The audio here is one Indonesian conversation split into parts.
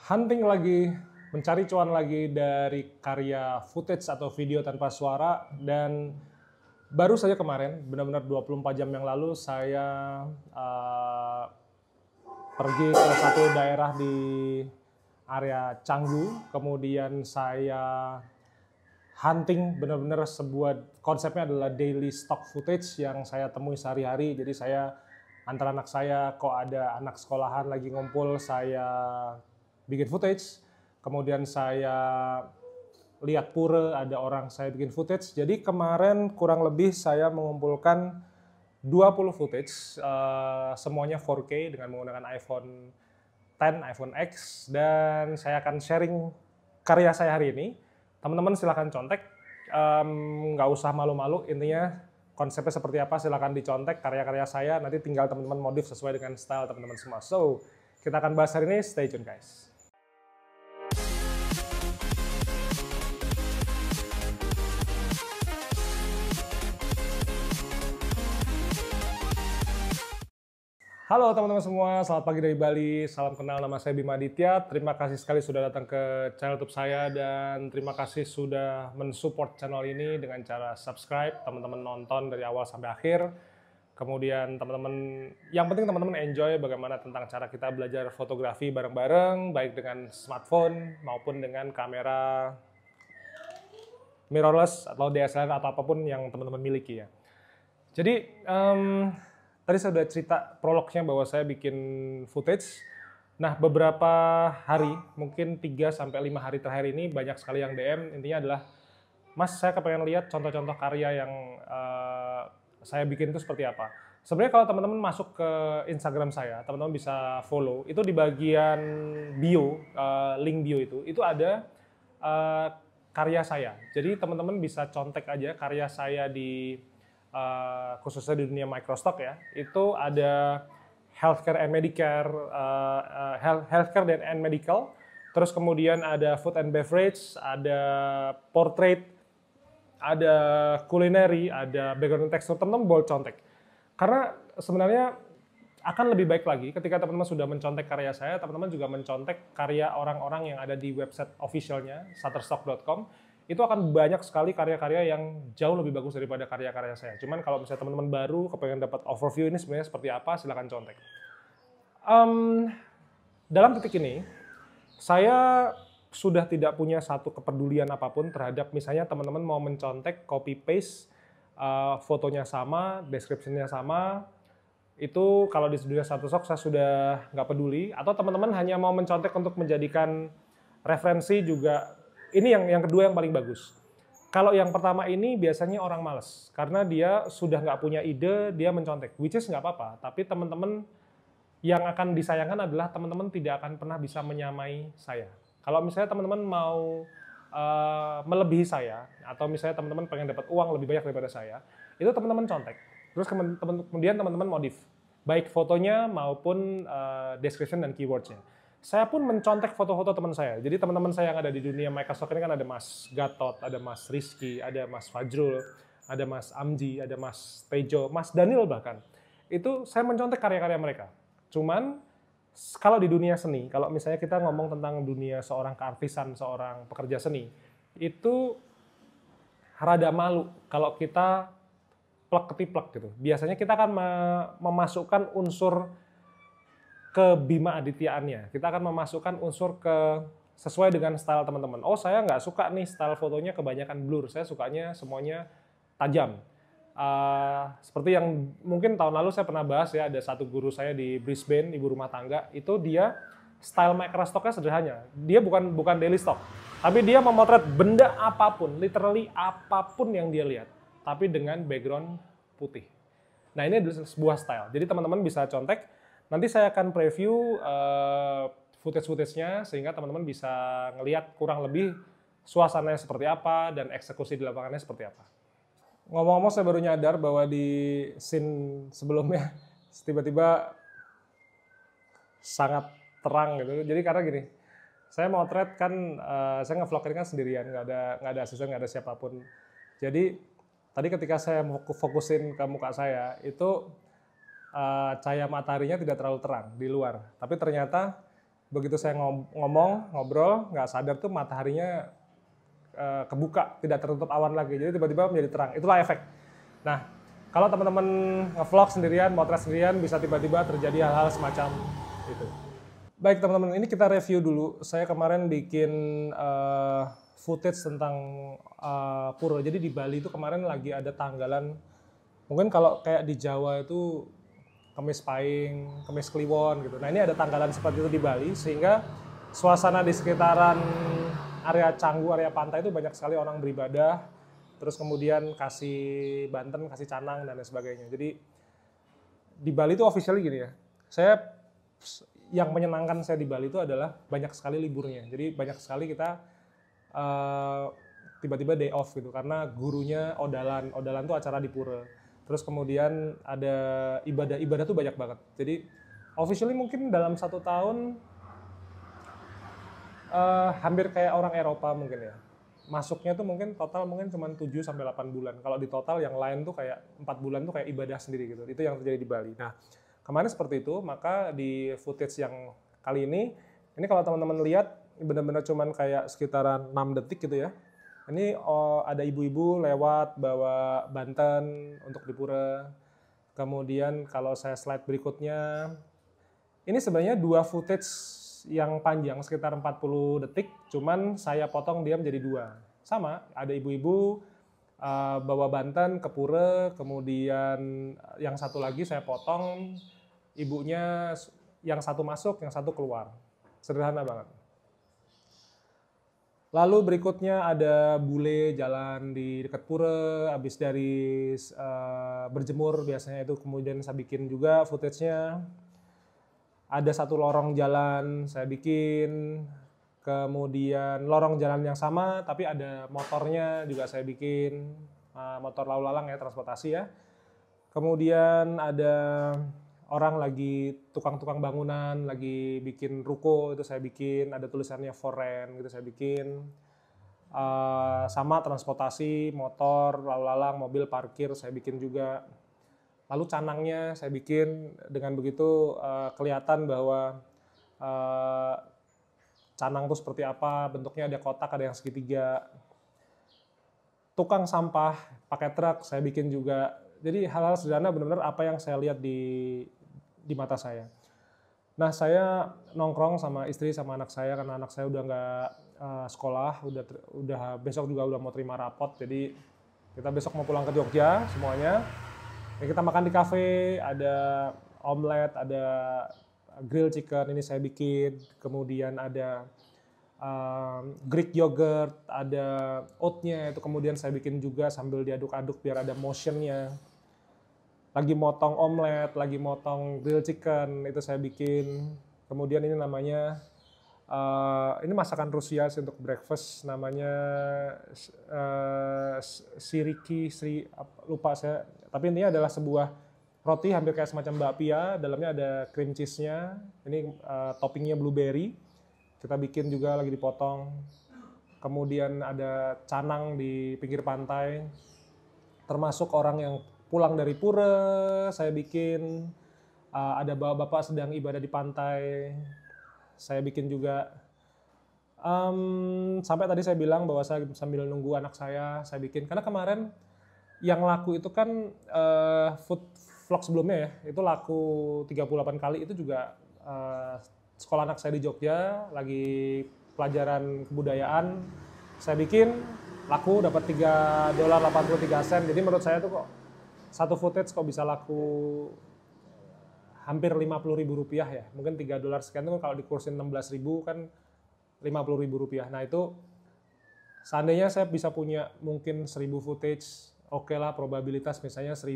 hunting lagi, mencari cuan lagi dari karya footage atau video tanpa suara, dan baru saja kemarin, benar-benar 24 jam yang lalu, saya pergi ke satu daerah di area Canggu, kemudian saya hunting benar-benar sebuah konsepnya adalah daily stock footage yang saya temui sehari-hari. Jadi saya antara anak saya, kok ada anak sekolahan lagi ngumpul, saya bikin footage. Kemudian saya lihat pura, ada orang, saya bikin footage. Jadi kemarin kurang lebih saya mengumpulkan 20 footage, semuanya 4K dengan menggunakan iPhone X, iPhone X, dan saya akan sharing karya saya hari ini. Teman-teman silahkan contek, nggak usah malu-malu, intinya konsepnya seperti apa silahkan dicontek karya-karya saya, nanti tinggal teman-teman modif sesuai dengan style teman-teman semua. So, kita akan bahas hari ini, stay tune guys. Halo teman-teman semua, selamat pagi dari Bali, salam kenal, nama saya Bima Aditya. Terima kasih sekali sudah datang ke channel YouTube saya dan terima kasih sudah mensupport channel ini dengan cara subscribe, teman-teman nonton dari awal sampai akhir. Kemudian teman-teman, yang penting teman-teman enjoy bagaimana tentang cara kita belajar fotografi bareng-bareng, baik dengan smartphone maupun dengan kamera mirrorless atau DSLR atau apapun yang teman-teman miliki ya. Jadi, tadi saya sudah cerita prolognya bahwa saya bikin footage. Nah, beberapa hari, mungkin 3-5 hari terakhir ini banyak sekali yang DM, intinya adalah, Mas, saya kepengen lihat contoh-contoh karya yang saya bikin itu seperti apa. Sebenarnya kalau teman-teman masuk ke Instagram saya, teman-teman bisa follow, itu di bagian bio, link bio itu ada karya saya. Jadi teman-teman bisa contek aja karya saya di khususnya di dunia microstock ya, itu ada healthcare and medicare, healthcare and medical, terus kemudian ada food and beverage, ada portrait, ada culinary, ada background tekstur. Teman-teman boleh contek. Karena sebenarnya akan lebih baik lagi ketika teman-teman sudah mencontek karya saya, teman-teman juga mencontek karya orang-orang yang ada di website officialnya, shutterstock.com. Itu akan banyak sekali karya-karya yang jauh lebih bagus daripada karya-karya saya. Cuman kalau misalnya teman-teman baru kepengen dapat overview ini sebenarnya seperti apa, silakan contek. Dalam titik ini, saya sudah tidak punya satu kepedulian apapun terhadap misalnya teman-teman mau mencontek, copy-paste, fotonya sama, description-nya sama, itu kalau di dunia Shutterstock saya sudah nggak peduli, atau teman-teman hanya mau mencontek untuk menjadikan referensi juga. Ini yang kedua yang paling bagus. Kalau yang pertama ini biasanya orang males, karena dia sudah nggak punya ide, dia mencontek, which is nggak apa-apa, tapi teman-teman yang akan disayangkan adalah teman-teman tidak akan pernah bisa menyamai saya. Kalau misalnya teman-teman mau melebihi saya, atau misalnya teman-teman pengen dapat uang lebih banyak daripada saya, itu teman-teman contek. Terus kemudian teman-teman modif, baik fotonya maupun description dan keywordnya. Saya pun mencontek foto-foto teman saya. Jadi teman-teman saya yang ada di dunia Microsoft ini kan ada Mas Gatot, ada Mas Rizky, ada Mas Fajrul, ada Mas Amji, ada Mas Tejo, Mas Daniel bahkan. Itu saya mencontek karya-karya mereka. Cuman kalau di dunia seni, kalau misalnya kita ngomong tentang dunia seorang keartisan, seorang pekerja seni, itu rada malu kalau kita plek-ketiplek gitu. Biasanya kita akan memasukkan unsur ke Bima Adityaannya. Kita akan memasukkan unsur sesuai dengan style teman-teman. Oh, saya nggak suka nih style fotonya kebanyakan blur. Saya sukanya semuanya tajam. Seperti yang mungkin tahun lalu saya pernah bahas ya, ada satu guru saya di Brisbane, ibu rumah tangga, itu dia style microstocknya sederhana. Dia bukan daily stock, tapi dia memotret benda apapun, literally apapun yang dia lihat, tapi dengan background putih. Nah, ini adalah sebuah style. Jadi teman-teman bisa contek. Nanti saya akan preview footage-footage-nya sehingga teman-teman bisa ngelihat kurang lebih suasananya seperti apa dan eksekusi di lapangannya seperti apa. Ngomong-ngomong, saya baru nyadar bahwa di scene sebelumnya tiba-tiba sangat terang gitu. Jadi karena gini, saya motret kan, saya nge-vlog ini kan sendirian, nggak ada asisten, nggak ada siapapun. Jadi tadi ketika saya fokusin ke muka saya, itu cahaya mataharinya tidak terlalu terang di luar, tapi ternyata Begitu saya ngomong, ngobrol, nggak sadar tuh mataharinya kebuka, tidak tertutup awan lagi. Jadi tiba-tiba menjadi terang. Itulah efek. Nah, kalau teman-teman nge-vlog sendirian, motret sendirian, bisa tiba-tiba terjadi hal-hal semacam itu. Baik teman-teman, ini kita review dulu. Saya kemarin bikin footage tentang pura. Jadi di Bali itu kemarin lagi ada tanggalan, mungkin kalau kayak di Jawa itu Kemis Pahing, Kemis Kliwon gitu. Nah ini ada tanggalan seperti itu di Bali, sehingga suasana di sekitaran area Canggu, area pantai itu banyak sekali orang beribadah, terus kemudian kasih banten, kasih canang, dan lain sebagainya. Jadi di Bali itu officially gini ya, yang menyenangkan saya di Bali itu adalah banyak sekali liburnya. Jadi banyak sekali kita tiba-tiba day off gitu, karena gurunya odalan tuh acara di pura. Terus kemudian ada ibadah tuh banyak banget. Jadi officially mungkin dalam 1 tahun hampir kayak orang Eropa mungkin ya. Masuknya tuh mungkin total mungkin cuma 7 sampai 8 bulan. Kalau di total yang lain tuh kayak 4 bulan tuh kayak ibadah sendiri gitu. Itu yang terjadi di Bali. Nah, kemarin seperti itu, maka di footage yang kali ini kalau teman-teman lihat benar-benar cuman kayak sekitaran 6 detik gitu ya. Ini ada ibu-ibu lewat bawa banten untuk di pura. Kemudian kalau saya slide berikutnya, ini sebenarnya 2 footage yang panjang sekitar 40 detik, cuman saya potong dia menjadi 2. Sama, ada ibu-ibu bawa banten ke pura, kemudian yang satu lagi saya potong, ibunya yang satu masuk, yang satu keluar. Sederhana banget. Lalu berikutnya ada bule jalan di dekat pura, habis dari berjemur biasanya itu, kemudian saya bikin juga footage-nya. Ada satu lorong jalan saya bikin, kemudian lorong jalan yang sama tapi ada motornya juga saya bikin, motor lalu lalang ya, transportasi ya. Kemudian ada orang lagi tukang-tukang bangunan lagi bikin ruko, itu saya bikin, ada tulisannya for rent gitu saya bikin. Sama transportasi, motor, lalu lalang, mobil parkir saya bikin juga. Lalu canangnya saya bikin, dengan begitu kelihatan bahwa canang itu seperti apa, bentuknya ada kotak, ada yang segitiga. Tukang sampah pakai truk saya bikin juga. Jadi hal-hal sederhana benar-benar apa yang saya lihat di mata saya. Nah, saya nongkrong sama istri sama anak saya karena anak saya udah nggak sekolah, udah besok juga udah mau terima rapot. Jadi kita besok mau pulang ke Jogja semuanya. Ya, kita makan di kafe, ada omelet, ada grill chicken ini saya bikin, kemudian ada Greek yogurt, ada oatnya itu kemudian saya bikin juga sambil diaduk-aduk biar ada motionnya. Lagi motong omelet, lagi motong grill chicken, itu saya bikin. Kemudian ini namanya, ini masakan Rusia sih untuk breakfast, namanya siriki, lupa saya. Tapi intinya adalah sebuah roti hampir kayak semacam bakpia, dalamnya ada cream cheese-nya, ini toppingnya blueberry, kita bikin juga lagi dipotong. Kemudian ada canang di pinggir pantai, termasuk orang yang pulang dari pura, saya bikin. Ada bapak-bapak sedang ibadah di pantai, saya bikin juga. Sampai tadi saya bilang bahwa saya sambil nunggu anak saya bikin. Karena kemarin yang laku itu kan food vlog sebelumnya ya, itu laku 38 kali, itu juga sekolah anak saya di Jogja, lagi pelajaran kebudayaan, saya bikin, laku dapat $3.83. Jadi menurut saya tuh kok satu footage kok bisa laku hampir Rp50.000 ya, mungkin $3 sekian itu kalau dikursin 16.000 kan Rp50.000. Nah itu seandainya saya bisa punya mungkin 1.000 footage, oke lah, probabilitas misalnya 1.000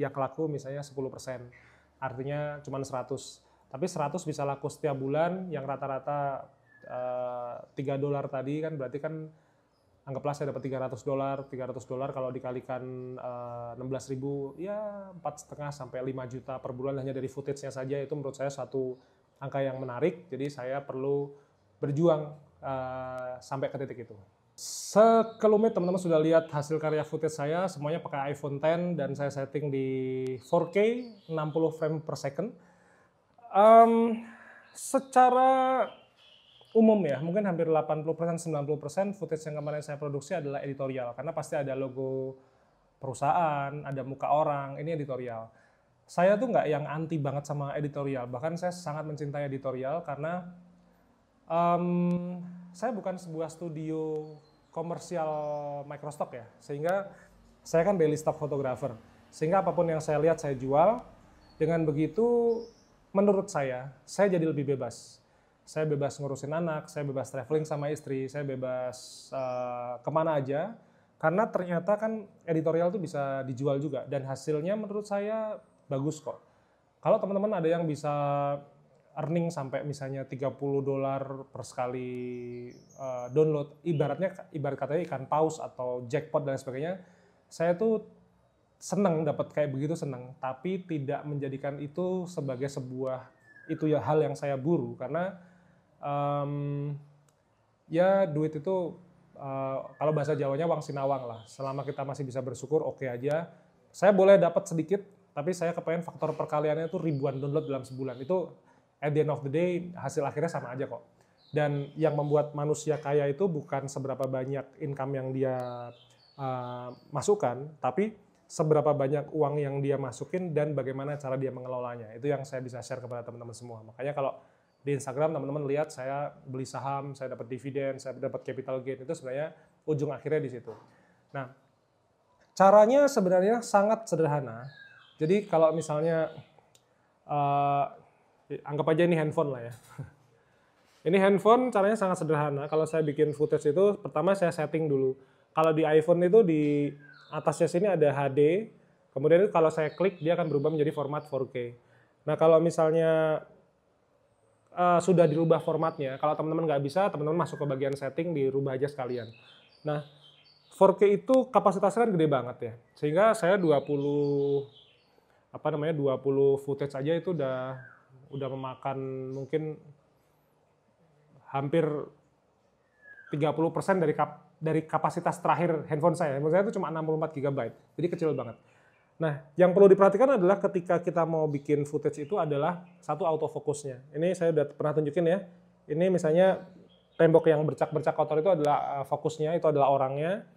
yang laku misalnya 10%, artinya cuma 100. Tapi 100 bisa laku setiap bulan, yang rata-rata $3 tadi kan berarti kan anggaplah saya dapat $300 kalau dikalikan 16.000 ya 4,5 sampai 5 juta per bulan hanya dari footage-nya saja. Itu menurut saya satu angka yang menarik, jadi saya perlu berjuang sampai ke titik itu. Sekelumit teman-teman sudah lihat hasil karya footage saya, semuanya pakai iPhone X dan saya setting di 4K 60 frame per second. Secara umum ya, mungkin hampir 80% 90% footage yang kemarin saya produksi adalah editorial, karena pasti ada logo perusahaan, ada muka orang, ini editorial. Saya tuh nggak yang anti banget sama editorial, bahkan saya sangat mencintai editorial karena saya bukan sebuah studio komersial microstock ya, sehingga saya kan daily stock photographer, sehingga apapun yang saya lihat saya jual. Dengan begitu, menurut saya jadi lebih bebas. Saya bebas ngurusin anak, saya bebas traveling sama istri, saya bebas kemana aja. Karena ternyata kan editorial itu bisa dijual juga, dan hasilnya menurut saya bagus kok. Kalau teman-teman ada yang bisa earning sampai misalnya $30 per sekali download, ibarat katanya ikan paus atau jackpot dan sebagainya, saya tuh seneng dapat kayak begitu, seneng, tapi tidak menjadikan itu sebagai sebuah hal yang saya buru, karena ya duit itu kalau bahasa Jawanya wang sinawang lah. Selama kita masih bisa bersyukur, oke aja. Saya boleh dapat sedikit, tapi saya kepengen faktor perkaliannya itu ribuan download dalam sebulan. Itu at the end of the day hasil akhirnya sama aja kok. Dan yang membuat manusia kaya itu bukan seberapa banyak income yang dia masukkan, tapi seberapa banyak uang yang dia masukin dan bagaimana cara dia mengelolanya. Itu yang saya bisa share kepada teman-teman semua. Makanya kalau di Instagram teman-teman lihat saya beli saham, saya dapat dividen, saya dapat capital gain, itu sebenarnya ujung akhirnya di situ. Nah, caranya sebenarnya sangat sederhana. Jadi kalau misalnya anggap aja ini handphone lah ya. Ini handphone caranya sangat sederhana. Kalau saya bikin footage itu, pertama saya setting dulu. Kalau di iPhone itu di atasnya sini ada HD, kemudian kalau saya klik dia akan berubah menjadi format 4K. Nah kalau misalnya sudah dirubah formatnya, kalau teman-teman nggak bisa, teman-teman masuk ke bagian setting, dirubah aja sekalian. Nah 4K itu kapasitasnya kan gede banget ya, sehingga saya 20 footage aja itu udah memakan mungkin hampir 30% dari kapasitas terakhir handphone saya. Handphone saya itu cuma 64 GB, jadi kecil banget. Nah, yang perlu diperhatikan adalah ketika kita mau bikin footage itu adalah satu autofocusnya. Ini saya udah pernah tunjukin ya. Ini misalnya tembok yang bercak-bercak kotor itu adalah fokusnya, itu adalah orangnya.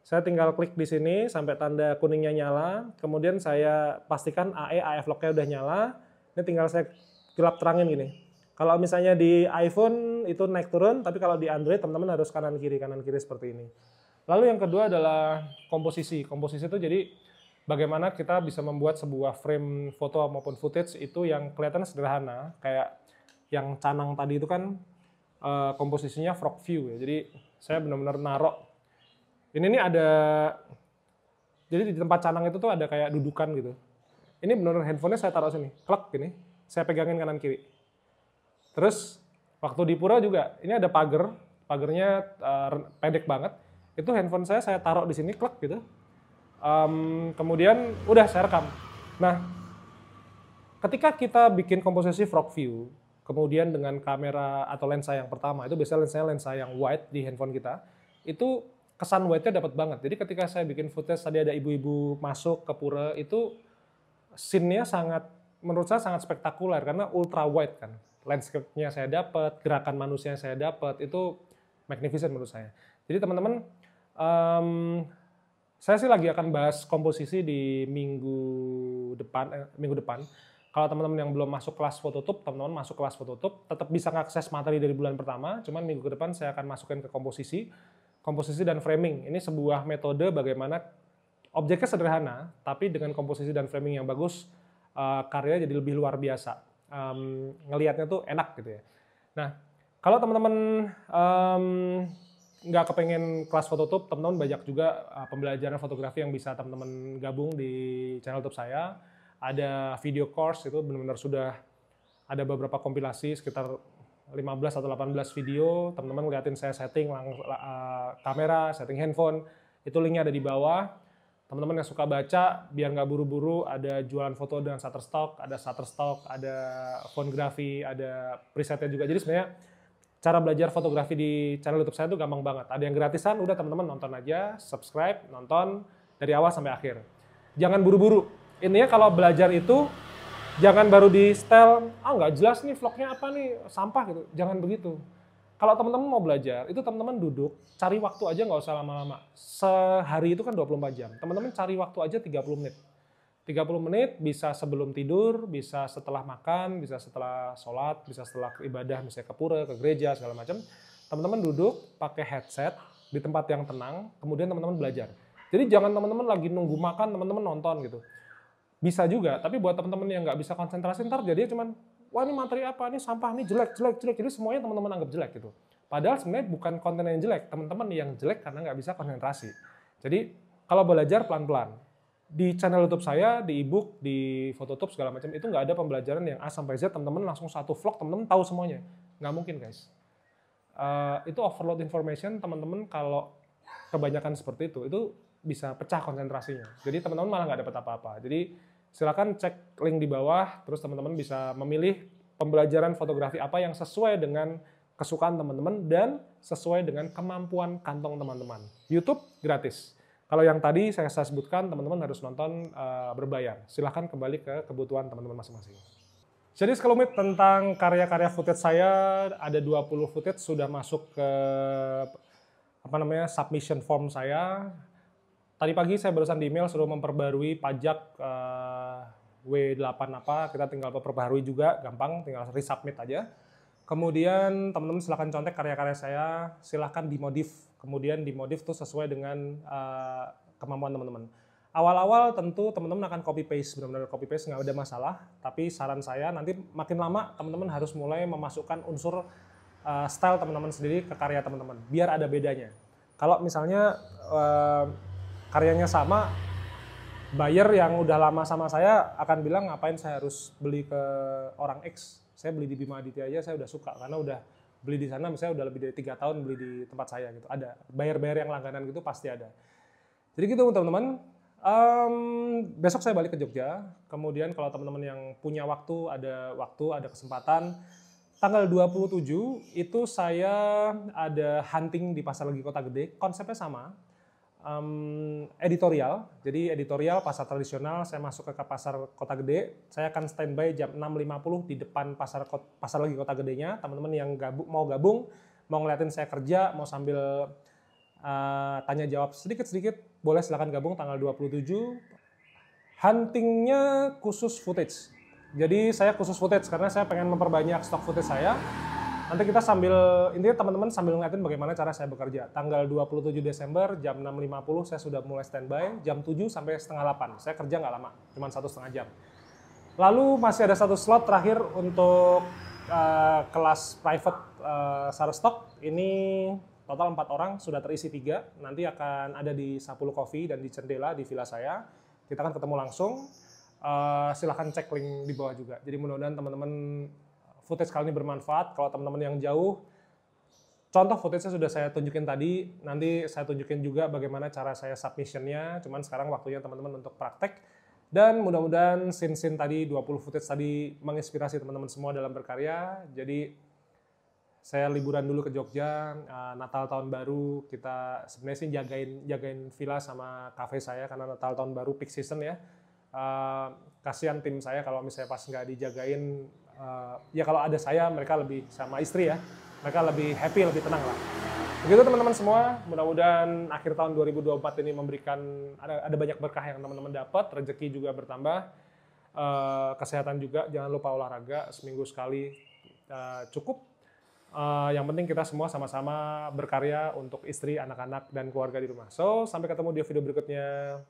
Saya tinggal klik di sini sampai tanda kuningnya nyala, kemudian saya pastikan AE, AF lock-nya udah nyala. Ini tinggal saya gelap terangin gini. Kalau misalnya di iPhone itu naik turun, tapi kalau di Android teman-teman harus kanan kiri seperti ini. Lalu yang kedua adalah komposisi. Komposisi itu jadi bagaimana kita bisa membuat sebuah frame foto maupun footage itu yang kelihatannya sederhana, kayak yang canang tadi itu kan komposisinya frog view ya. Jadi saya benar-benar narok. Ini nih ada, jadi di tempat canang itu tuh ada kayak dudukan gitu. Ini benar-benar handphonenya saya taruh sini, klek gini, saya pegangin kanan kiri. Terus waktu di pura juga, ini ada pagernya pendek banget. Itu handphone saya taruh di sini, klek gitu. Kemudian udah saya rekam. Nah, ketika kita bikin komposisi frog view, kemudian dengan kamera atau lensa yang pertama, itu biasanya lensa yang wide di handphone kita, itu kesan wide-nya dapat banget. Jadi ketika saya bikin footage, tadi ada ibu-ibu masuk ke pura, itu scene-nya menurut saya sangat spektakuler, karena ultra wide kan. Landscape-nya saya dapat, gerakan manusia yang saya dapat, itu magnificent menurut saya. Jadi teman-teman, saya sih lagi akan bahas komposisi di minggu depan. Kalau teman-teman yang belum masuk kelas Phototube, teman-teman masuk kelas Phototube, tetap bisa mengakses materi dari bulan pertama, cuman minggu ke depan saya akan masukin ke komposisi dan framing. Ini sebuah metode bagaimana objeknya sederhana, tapi dengan komposisi dan framing yang bagus, karyanya jadi lebih luar biasa. Ngelihatnya tuh enak gitu ya. Nah, kalau teman-teman nggak kepengen kelas Phototube, teman-teman banyak juga pembelajaran fotografi yang bisa teman-teman gabung di channel YouTube saya. Ada video course, itu benar-benar sudah ada beberapa kompilasi sekitar 15 atau 18 video. Teman-teman ngeliatin saya setting kamera, setting handphone, itu linknya ada di bawah. Teman-teman yang suka baca, biar nggak buru-buru, ada jualan foto dengan Shutterstock, ada fotografi, ada presetnya juga. Jadi sebenarnya cara belajar fotografi di channel YouTube saya itu gampang banget. Ada yang gratisan, udah teman-teman nonton aja, subscribe, nonton dari awal sampai akhir. Jangan buru-buru. Intinya kalau belajar itu Jangan baru di setel, nggak jelas nih vlognya apa nih, sampah gitu. Jangan begitu. Kalau teman-teman mau belajar, itu teman-teman duduk, cari waktu aja nggak usah lama-lama. Sehari itu kan 24 jam. Teman-teman cari waktu aja 30 menit. 30 menit bisa sebelum tidur, bisa setelah makan, bisa setelah sholat, bisa setelah ibadah, misalnya ke pura, ke gereja, segala macam. Teman-teman duduk, pakai headset, di tempat yang tenang, kemudian teman-teman belajar. Jadi jangan teman-teman lagi nunggu makan, teman-teman nonton gitu. Bisa juga, tapi buat teman-teman yang nggak bisa konsentrasi, ntar jadinya cuman, wah ini materi apa, ini sampah, ini jelek, jelek, jelek. Jadi semuanya teman-teman anggap jelek gitu. Padahal sebenarnya bukan konten yang jelek, teman-teman yang jelek karena nggak bisa konsentrasi. Jadi kalau belajar pelan-pelan. Di channel YouTube saya, di ebook, di Phototube segala macam itu nggak ada pembelajaran yang A sampai Z, teman-teman langsung satu vlog, teman-teman tahu semuanya. Nggak mungkin guys. Itu overload information, teman-teman kalau kebanyakan seperti itu bisa pecah konsentrasinya. Jadi teman-teman malah nggak dapat apa-apa. Jadi silakan cek link di bawah, terus teman-teman bisa memilih pembelajaran fotografi apa yang sesuai dengan kesukaan teman-teman dan sesuai dengan kemampuan kantong teman-teman. YouTube gratis. Kalau yang tadi saya sebutkan, teman-teman harus nonton berbayar. Silahkan kembali ke kebutuhan teman-teman masing-masing. Jadi sekelumit tentang karya-karya footage saya, ada 20 footage sudah masuk ke submission form saya. Tadi pagi saya barusan di email suruh memperbarui pajak W8 apa, kita tinggal memperbarui juga, gampang, tinggal resubmit aja. Kemudian teman-teman silahkan contek karya-karya saya, silahkan dimodif. Kemudian dimodif tuh sesuai dengan kemampuan teman-teman. Awal-awal tentu teman-teman akan copy paste, benar-benar copy paste nggak ada masalah. Tapi saran saya nanti makin lama teman-teman harus mulai memasukkan unsur style teman-teman sendiri ke karya teman-teman, biar ada bedanya. Kalau misalnya karyanya sama, buyer yang udah lama sama saya akan bilang ngapain saya harus beli ke orang X. Saya beli di Bima Aditya aja saya udah suka karena udah beli di sana misalnya udah lebih dari 3 tahun beli di tempat saya gitu. Ada buyer-buyer yang langganan gitu pasti ada. Jadi gitu teman-teman. Besok saya balik ke Jogja. Kemudian kalau teman-teman yang punya waktu, ada kesempatan, tanggal 27 itu saya ada hunting di Pasar Legi Kota Gede. Konsepnya sama. Editorial, jadi editorial pasar tradisional, saya masuk ke pasar Kota Gede, saya akan standby jam 6.50 di depan pasar Legi Kota Gedenya. Teman-teman yang mau gabung, mau ngeliatin saya kerja, mau sambil tanya jawab sedikit-sedikit, boleh silakan gabung tanggal 27. Huntingnya khusus footage, jadi saya khusus footage karena saya pengen memperbanyak stok footage saya. Nanti kita intinya teman-teman sambil ngeliatin bagaimana cara saya bekerja. Tanggal 27 Desember jam 6.50 saya sudah mulai standby, jam 7 sampai setengah 8. Saya kerja nggak lama, cuma 1,5 jam. Lalu masih ada satu slot terakhir untuk kelas private Shutterstock. Ini total 4 orang, sudah terisi 3. Nanti akan ada di Sapulu Coffee dan di Cendela di villa saya. Kita akan ketemu langsung. Silahkan cek link di bawah juga. Jadi mudah-mudahan teman-teman footage kali ini bermanfaat. Kalau teman-teman yang jauh, contoh footage-nya sudah saya tunjukin tadi, nanti saya tunjukin juga bagaimana cara saya submission-nya, cuman sekarang waktunya teman-teman untuk praktek. Dan mudah-mudahan scene-scene tadi, 20 footage tadi menginspirasi teman-teman semua dalam berkarya. Jadi saya liburan dulu ke Jogja, Natal Tahun Baru, kita sebenarnya sih jagain villa sama cafe saya, karena Natal Tahun Baru peak season ya. Kasihan tim saya kalau misalnya pas nggak dijagain, ya kalau ada saya, mereka lebih sama istri ya, mereka lebih happy, lebih tenang lah. Begitu teman-teman semua, mudah-mudahan akhir tahun 2024 ini memberikan, ada banyak berkah yang teman-teman dapat, rezeki juga bertambah, kesehatan juga, jangan lupa olahraga, seminggu sekali cukup. Yang penting kita semua sama-sama berkarya untuk istri, anak-anak, dan keluarga di rumah. So, sampai ketemu di video berikutnya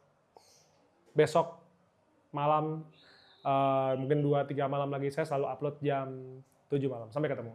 besok malam. Mungkin 2-3 malam lagi, saya selalu upload jam 7 malam. Sampai ketemu.